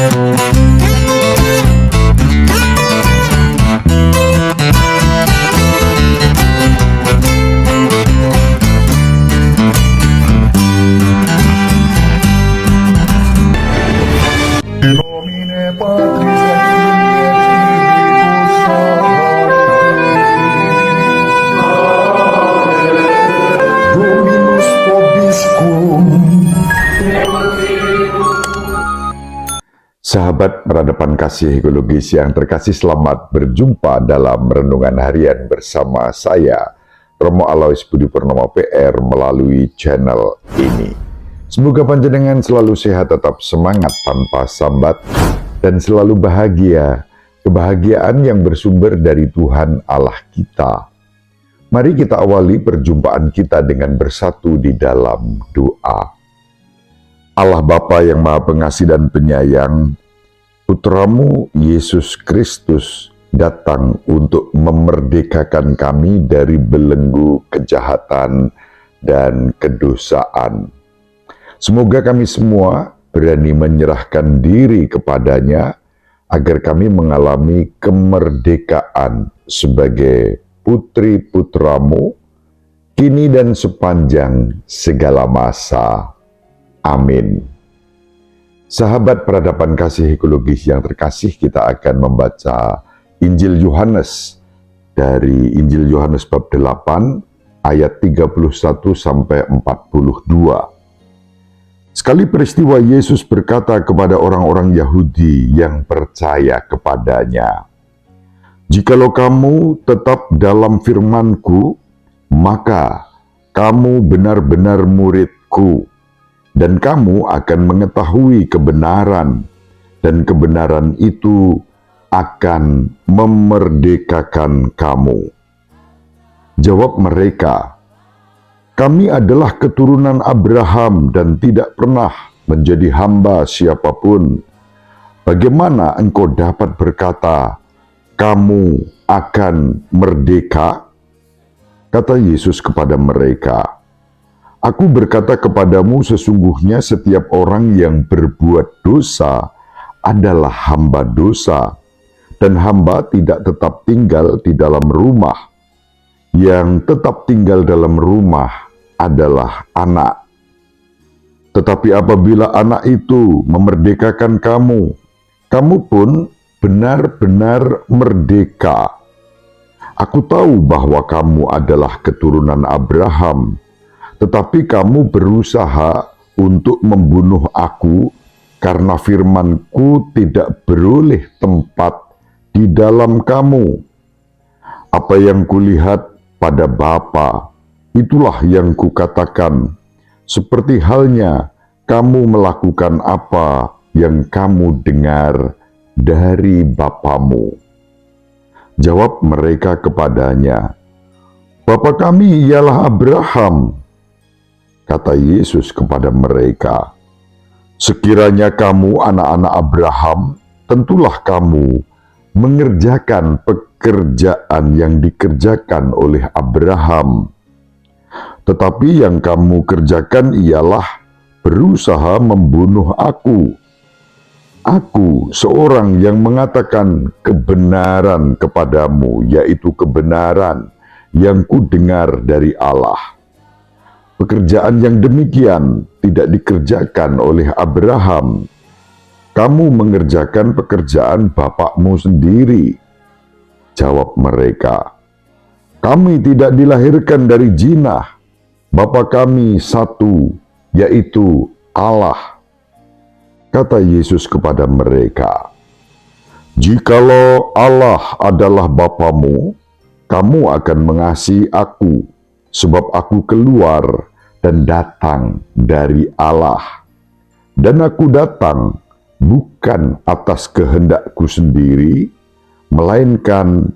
In nomine Patris et Filii et Spiritus Sancti. Dominus vobiscum. Sahabat peradaban kasih ekologis yang terkasih, selamat berjumpa dalam renungan harian bersama saya, Romo Alois Budi Purnomo PR, melalui channel ini. Semoga panjenengan selalu sehat, tetap semangat tanpa sambat, dan selalu bahagia, kebahagiaan yang bersumber dari Tuhan Allah kita. Mari kita awali perjumpaan kita dengan bersatu di dalam doa. Allah Bapa yang Maha Pengasih dan Penyayang, Putramu Yesus Kristus datang untuk memerdekakan kami dari belenggu kejahatan dan kedosaan. Semoga kami semua berani menyerahkan diri kepadanya agar kami mengalami kemerdekaan sebagai putri-putramu kini dan sepanjang segala masa. Amin. Sahabat peradaban kasih ekologis yang terkasih, kita akan membaca Injil Yohanes dari Injil Yohanes bab 8 ayat 31 sampai 42. Sekali peristiwa Yesus berkata kepada orang-orang Yahudi yang percaya kepadanya, "Jikalau kamu tetap dalam firman-Ku, maka kamu benar-benar murid-Ku, dan kamu akan mengetahui kebenaran, dan kebenaran itu akan memerdekakan kamu." Jawab mereka, "Kami adalah keturunan Abraham dan tidak pernah menjadi hamba siapapun. Bagaimana engkau dapat berkata, kamu akan merdeka?" Kata Yesus kepada mereka, "Aku berkata kepadamu, sesungguhnya setiap orang yang berbuat dosa adalah hamba dosa, dan hamba tidak tetap tinggal di dalam rumah. Yang tetap tinggal dalam rumah adalah anak. Tetapi apabila anak itu memerdekakan kamu, kamu pun benar-benar merdeka. Aku tahu bahwa kamu adalah keturunan Abraham, tetapi kamu berusaha untuk membunuh aku karena firman-Ku tidak beroleh tempat di dalam kamu. Apa yang kulihat pada Bapa, itulah yang kukatakan, seperti halnya kamu melakukan apa yang kamu dengar dari bapamu." Jawab mereka kepadanya, "Bapa kami ialah Abraham." Kata Yesus kepada mereka, "Sekiranya kamu anak-anak Abraham, tentulah kamu mengerjakan pekerjaan yang dikerjakan oleh Abraham. Tetapi yang kamu kerjakan ialah berusaha membunuh aku. Aku seorang yang mengatakan kebenaran kepadamu, yaitu kebenaran yang kudengar dari Allah. Pekerjaan yang demikian tidak dikerjakan oleh Abraham. Kamu mengerjakan pekerjaan bapakmu sendiri." Jawab mereka, "Kami tidak dilahirkan dari jinah. Bapa kami satu, yaitu Allah." Kata Yesus kepada mereka, "Jikalau Allah adalah Bapamu, kamu akan mengasihi aku, sebab aku keluar dan datang dari Allah. Dan aku datang bukan atas kehendakku sendiri, melainkan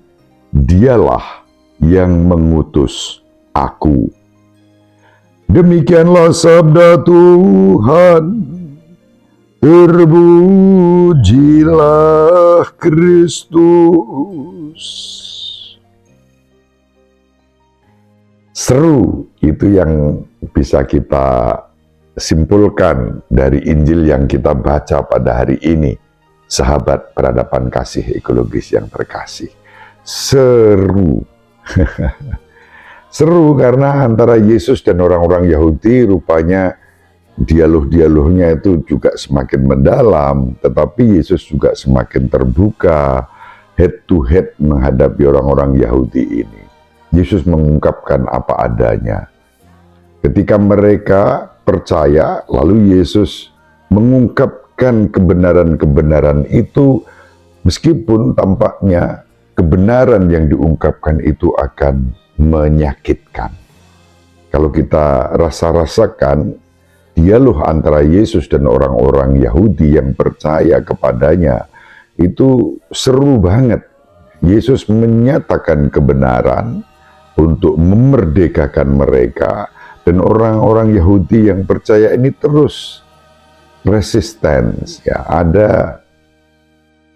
Dialah yang mengutus aku." Demikianlah sabda Tuhan. Terpujilah Kristus. Seru itu yang bisa kita simpulkan dari Injil yang kita baca pada hari ini. Sahabat peradaban kasih ekologis yang terkasih, seru. Seru karena antara Yesus dan orang-orang Yahudi rupanya dialog-dialognya itu juga semakin mendalam, tetapi Yesus juga semakin terbuka head to head menghadapi orang-orang Yahudi ini. Yesus mengungkapkan apa adanya. Ketika mereka percaya, lalu Yesus mengungkapkan kebenaran-kebenaran itu, meskipun tampaknya kebenaran yang diungkapkan itu akan menyakitkan. Kalau kita rasa-rasakan dialog antara Yesus dan orang-orang Yahudi yang percaya kepadanya, itu seru banget. Yesus menyatakan kebenaran untuk memerdekakan mereka, dan orang-orang Yahudi yang percaya ini terus resistance, ya, ada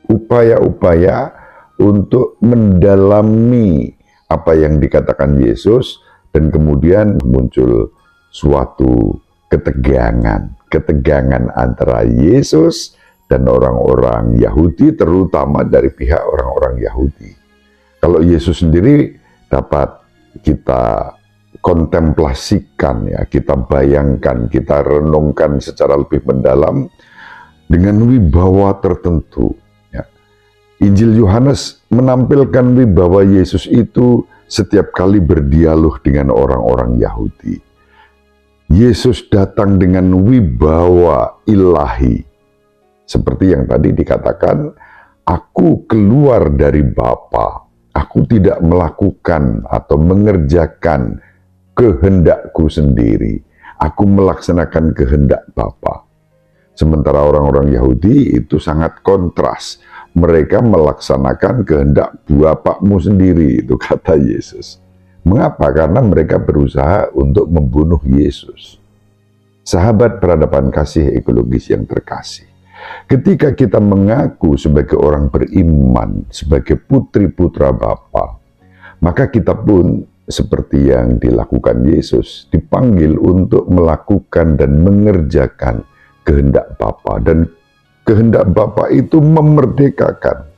upaya-upaya untuk mendalami apa yang dikatakan Yesus, dan kemudian muncul suatu ketegangan antara Yesus dan orang-orang Yahudi, terutama dari pihak orang-orang Yahudi. Kalau Yesus sendiri dapat kita kontemplasikan, ya, kita bayangkan, kita renungkan secara lebih mendalam dengan wibawa tertentu. Injil Yohanes menampilkan wibawa Yesus itu setiap kali berdialog dengan orang-orang Yahudi. Yesus datang dengan wibawa ilahi. Seperti yang tadi dikatakan, aku keluar dari Bapa, aku tidak melakukan atau mengerjakan kehendakku sendiri, aku melaksanakan kehendak Bapa. Sementara orang-orang Yahudi itu sangat kontras. Mereka melaksanakan kehendak bapakmu sendiri, itu kata Yesus. Mengapa? Karena mereka berusaha untuk membunuh Yesus. Sahabat peradaban kasih ekologis yang terkasih, ketika kita mengaku sebagai orang beriman, sebagai putri-putra Bapa, maka kita pun seperti yang dilakukan Yesus, dipanggil untuk melakukan dan mengerjakan kehendak Bapa, dan kehendak Bapa itu memerdekakan.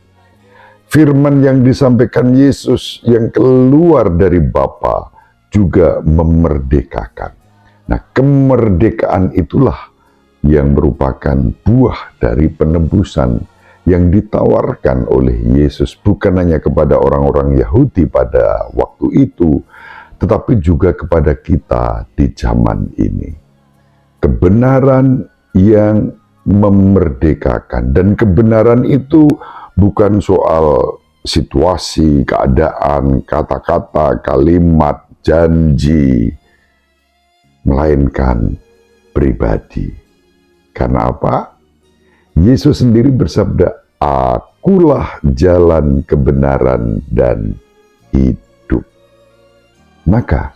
Firman yang disampaikan Yesus yang keluar dari Bapa juga memerdekakan. Nah, kemerdekaan itulah yang merupakan buah dari penebusan yang ditawarkan oleh Yesus, bukan hanya kepada orang-orang Yahudi pada waktu itu, tetapi juga kepada kita di zaman ini. Kebenaran yang memerdekakan, dan kebenaran itu bukan soal situasi, keadaan, kata-kata, kalimat, janji, melainkan pribadi. Karena apa? Yesus sendiri bersabda, akulah jalan kebenaran dan hidup. Maka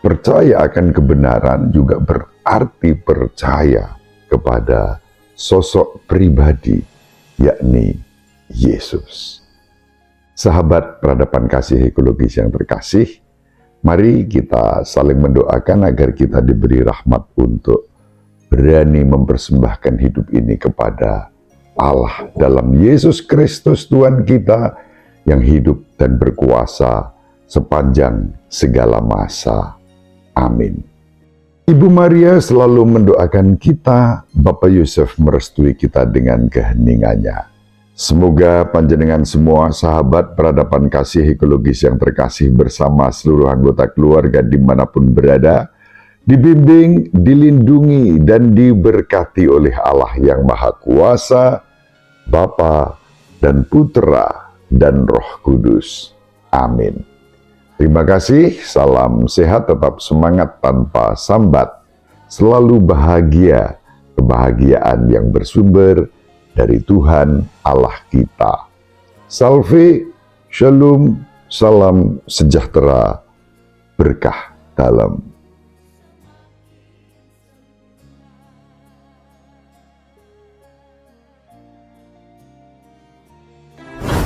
percaya akan kebenaran juga berarti percaya kepada sosok pribadi, yakni Yesus. Sahabat peradaban kasih ekologis yang terkasih, mari kita saling mendoakan agar kita diberi rahmat untuk berani mempersembahkan hidup ini kepada Allah dalam Yesus Kristus Tuhan kita yang hidup dan berkuasa sepanjang segala masa. Amin. Ibu Maria selalu mendoakan kita, Bapak Yusuf merestui kita dengan keheningannya. Semoga panjenengan semua sahabat peradaban kasih ekologis yang terkasih bersama seluruh anggota keluarga dimanapun berada, dibimbing, dilindungi, dan diberkati oleh Allah yang Maha Kuasa, Bapa dan Putra dan Roh Kudus. Amin. Terima kasih, salam sehat, tetap semangat tanpa sambat, selalu bahagia, kebahagiaan yang bersumber dari Tuhan Allah kita. Salve, shalom, salam sejahtera, berkah dalam.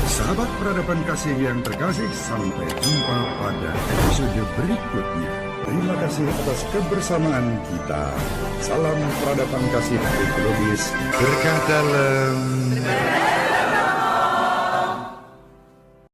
Sahabat peradaban kasih yang terkasih, sampai jumpa pada episode berikutnya. Terima kasih atas kebersamaan kita. Salam peradaban kasih ekologis, berkah dalam.